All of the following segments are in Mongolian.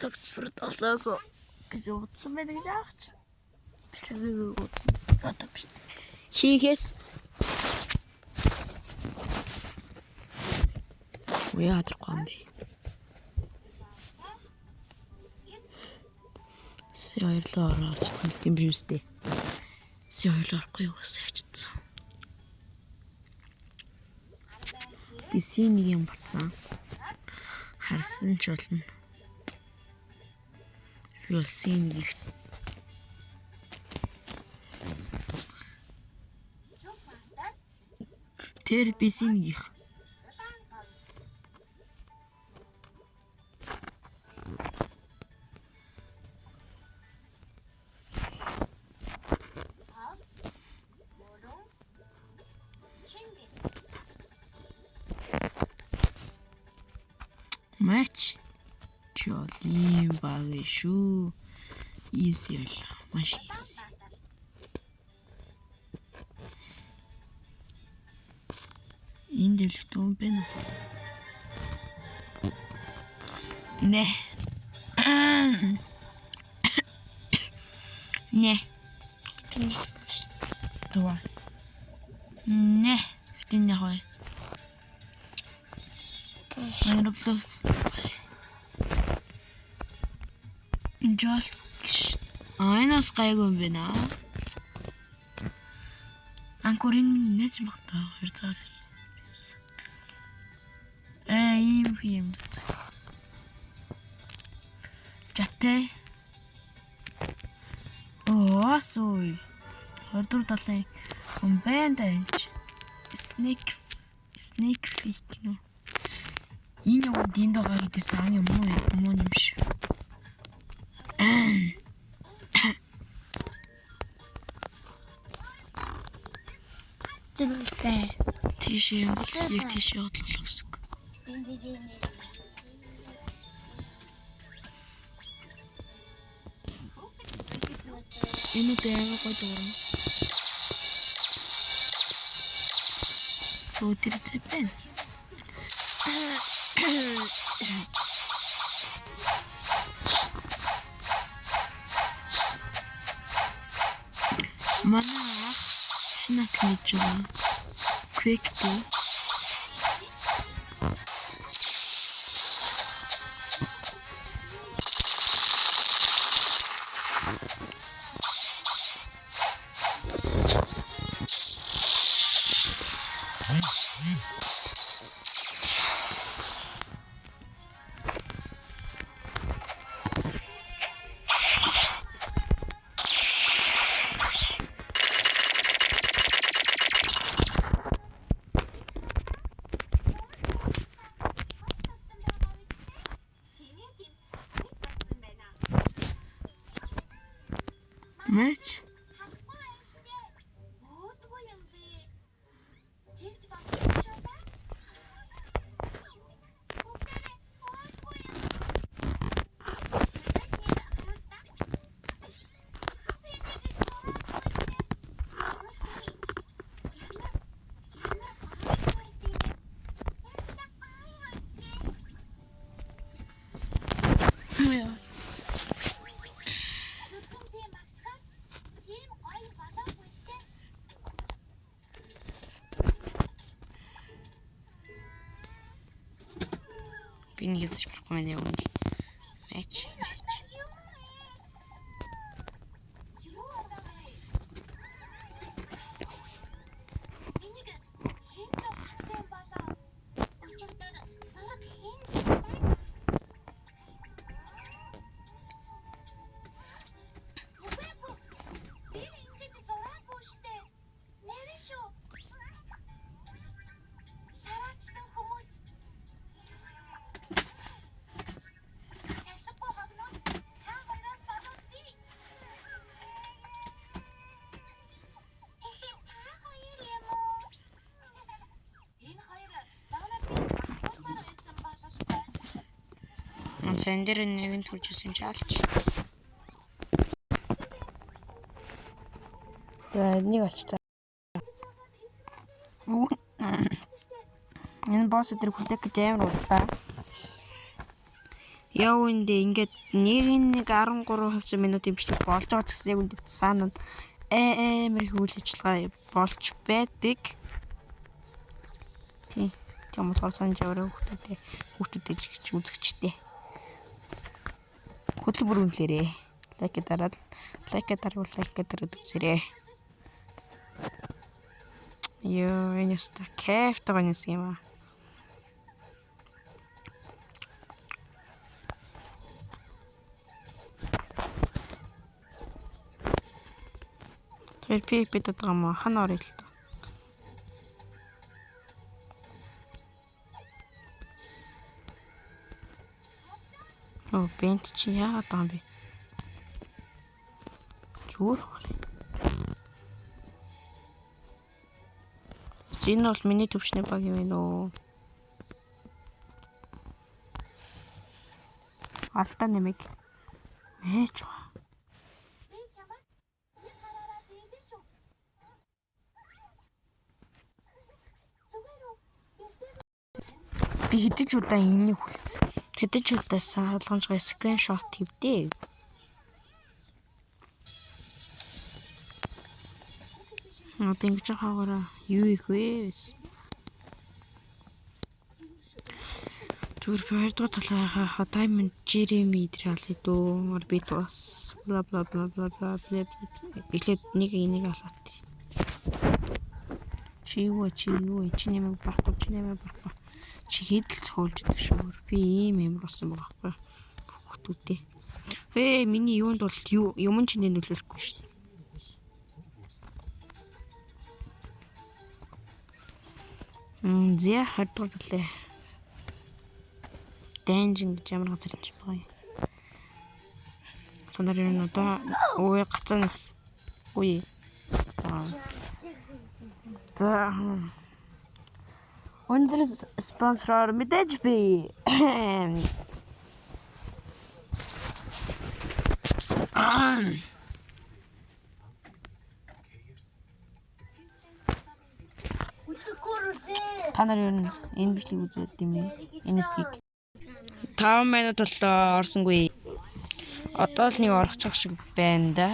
Логцфорд олоог гэж утсан байдаг гэж аач. Бэлэгийг утсан. Одоо биш. Хийхээс яадрахгүй юм бэ? Сэйрлоо орооч тийм биш үстэй. Сэйрлоо орохгүй юу сайжцсан. Бисийн нэг юм бацсан. Харсан ч болно. Юусын нэг тэр бисийн нэг матч чолим багшу ийсэл машис инделтон бэн не не това не тэнэ хой Айроплан жол айнас гайгүй юм байна. Анкорын нэц магтаа 2 цагаас. Ийм юм дэ. Жатэ. Сой. 24-7 хүн байна даа. Snake fake нөө. Энэ яг динд байгаа гэдээсэн юм юм шиг. Тэгэлтэй. Тийш юм бол яг тийш явуулах гэсэн. Энэ дээр гой дуурна. Сотир цэпэн. Mana snack nejwa quickly match Beni yazış bırakmaya devam edeyim. Match. Sen дээр нэг нь төрж ирсэн чаалч. Нэг очтой. Энэ босс өдөр хүлээх гэж амар удлаа. Яа үндэ ингээд 1:13 минутын бичлэг болж байгаа гэсэн яг үндэ санаа амар их үйл ажиллагаа болж байдаг. Тийм болохоор санаж аваа хүүхдүүдтэй ч үзэгчтэй. Хөтөлбөр үнэлээрээ. Лайк дараад үзээрэй. Ёо, энэ өстө кайф таганаас юм аа. Тэр пипэд байгаа хана орё л тоо. Оо, бент чи яагаад байгаа юм бэ? Зүгээр. Энэ бол миний төвчний баг юм уу? Алдаа нэмэг. Ээч. Би хэдэж удаа энийг хэдэж удаас хаалгамжгаа скриншот хийвдээ. Одоо ингэж хаагаараа юу их вэ? Зүгээр би 2 дугаар талынхаа Diamond Jeremy дээр аль дөө би бас бла бла бла бла бла эхлээд нэг энийг алаад. Чи нэмэг байхгүй. Чи хэдэл цоолж идэг шүү. Би ийм юм болсон байгаа байхгүй. Хүүхдүүдээ. Хээ миний юунд бол юм чинь нөлөөлөхгүй шүү. Зя хадгалээ. Дэнжин гэж ямар газар ч байгаа юм. Танаар энэ одоо өө гацанаас үе. За өндөр спонсор мэдээж би. Та нар энэ бичлэг үзээд юм ээ. Энэ хэсгийг 5 минут боллоо орсонгүй. Одоо л нэг орчих шиг байна да.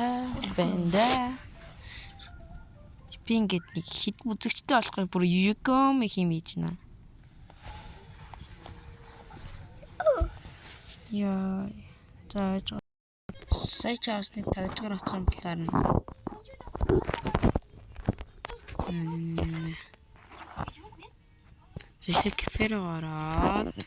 Би ингээд нэг хэд үзэгчтэй болохыг бүр югом их юм хийж байна. Яа. За сая чаасны тагжгаар атсан болохоор нь. Зөвхөн кафе ороод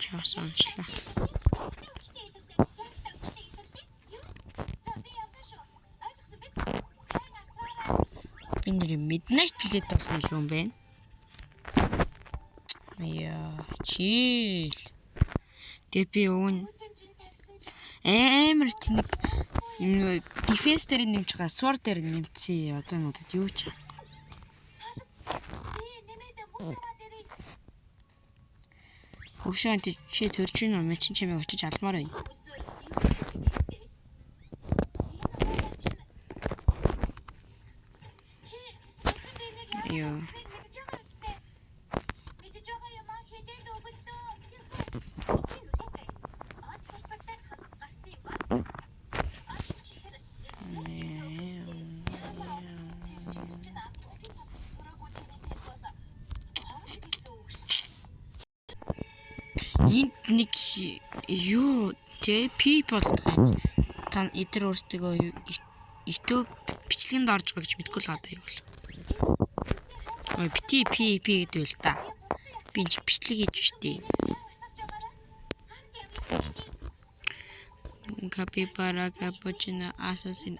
чаас онцлаа. Би нэр midnight плейт болсон юм байна. Яа, чил. Тэг би өвн амар тэнэг дефенс дээр нэмж байгаа, sword дээр нэмчихээ. Одоо надад юу ч Хөвшөнд чи төрж гин юм чинь чамайг очиж алмаар байна. Яа. Нэг юу people тань эдэр өөртөө YouTube бичлэгэнд орж байгаа гэж мэдгүй л одоо юу бол. Ой PTP гэдэг л та. Би энэ бичлэг хийж штий. Capybara cappuccino assassin.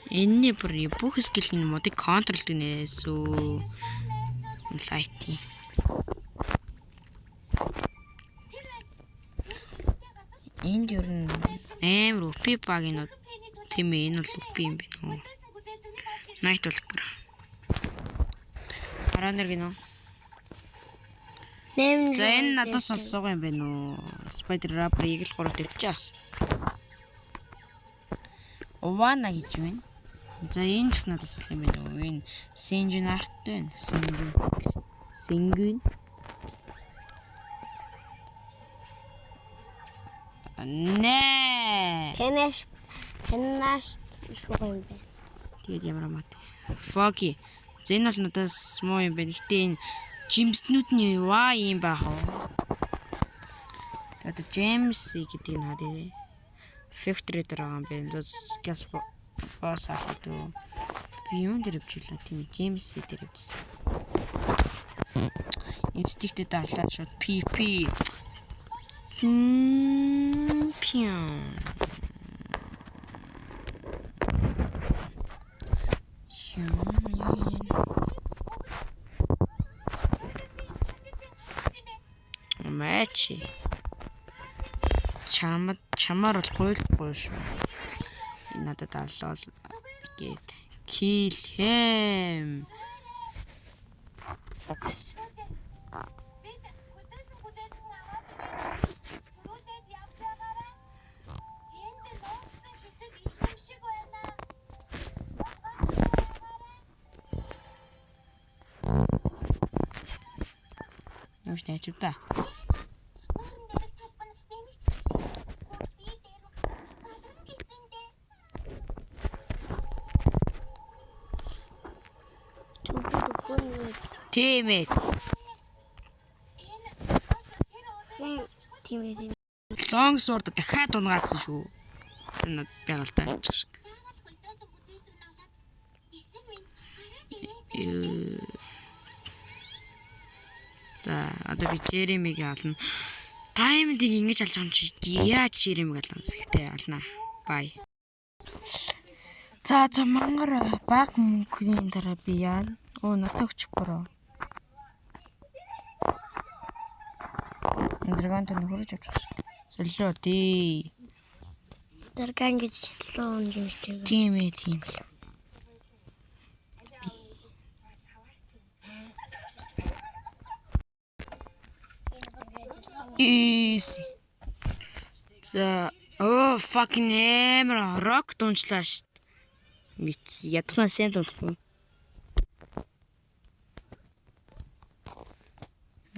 Энэ бүх скиллийн модыг контролд гэнэсүү. Лайти. Энд ер нь амар OP багийнууд тийм ээ, энэ бол OP юм байна уу. Night Walker. Хараа гинөө. За энэ надад сонсоо юм байна уу. Spider Rapper Eagle 3 төвчээс. Ована гэж байна. За энэ ч надад сонсох юм байна уу. Энэ Sinjin Art байна. Sinjin. Нэ. Тэнэш шугам байна. Тэгээд ямар мат. Foggy. Зэн бол надаас муу юм байна. Гэтэ энэ жимснүүд нь юу юм баа хоо. Тэгээд James гэдэг нь харъя. Factory дээр байгаа юм байна. Gas boss ахад уу. Би юун дээр явчихлаа тийм James дээр явчихсан. Инстинктэд дарлаа шууд PP. Пион. Мачи. Чамаар бол гуйлахгүй шүү. Энэ надад аллаа гээд kill him. Юу ч найч та. Teammate. Teammate. Long sword дахиад унгаацсан шүү. Энэ бягалтай ажиж. За одоо би Jeremy-г ална. Time-ыг ингэж алж байгаа юм чи яаж Jeremy-г ална гэхдээ ална. Bye. За мангар баг мөнгөний дараа би яана. Оо надад өгч бороо. Драгон тань хурж авчихсан. Солио тий. Драгон гэж луун юм шиг. Тийм ээ тийм. Easy. За fucking hammer rock дунчлаа шүү. Миц ядмаа сайн дуулах.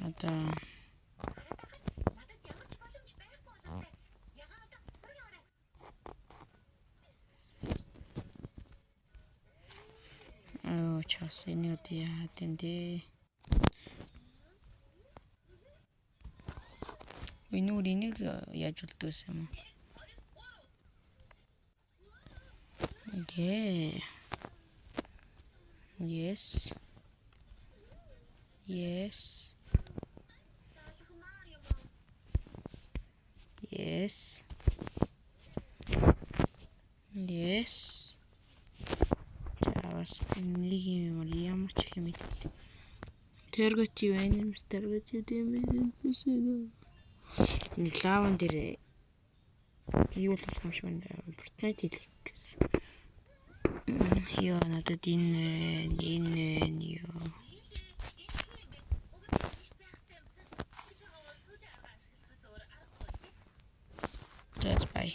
Одоо час энийг яа тэмдээ. Энийг яаж болдог юм бэ? Yeah. Yes. Yes. Yes. Yes. Чаас нэг юм ямар ч юм ийм. Тэргөт юу юм тэргөт юу юм бэ? Лаван дээр юу болох юм шиг байна. Fortnite хэлэх гэсэн. Яа надад энэ юу. That's bye.